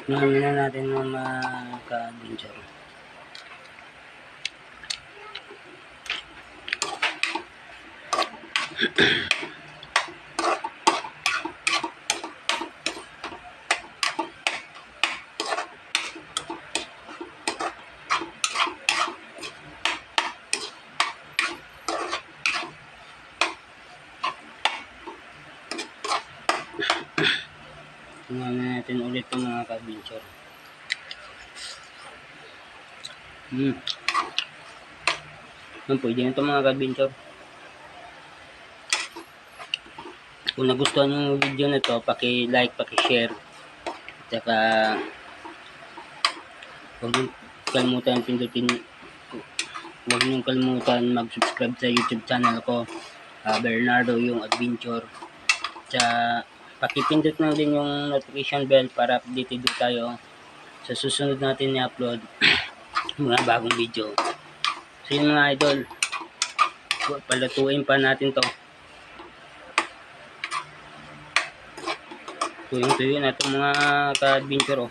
Tikman na natin mga ka-adventure. Tingnan natin ulit yung mga ka-adventure. Pwede na ito mga ka-adventure. Kung nagustuhan yung video na ito, paki-like, paki-share. At saka huwag niyong kalimutan mag-subscribe sa YouTube channel ko, Bernardo yung Adventure. At pakipindot na din yung notification bell para updated tayo sa susunod natin i-upload mga bagong video. So yun mga idol, palatuin pa natin to. Tuyong-tuyo na itong mga ka-adventure.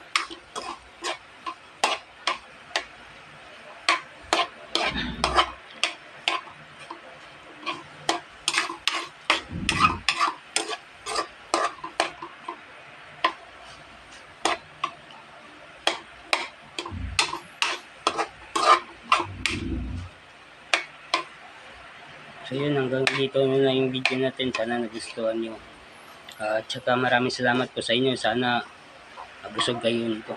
So yun, hanggang dito na yung video natin. Sana nagustuhan nyo. At saka maraming salamat po sa inyo. Sana busog kayo nito.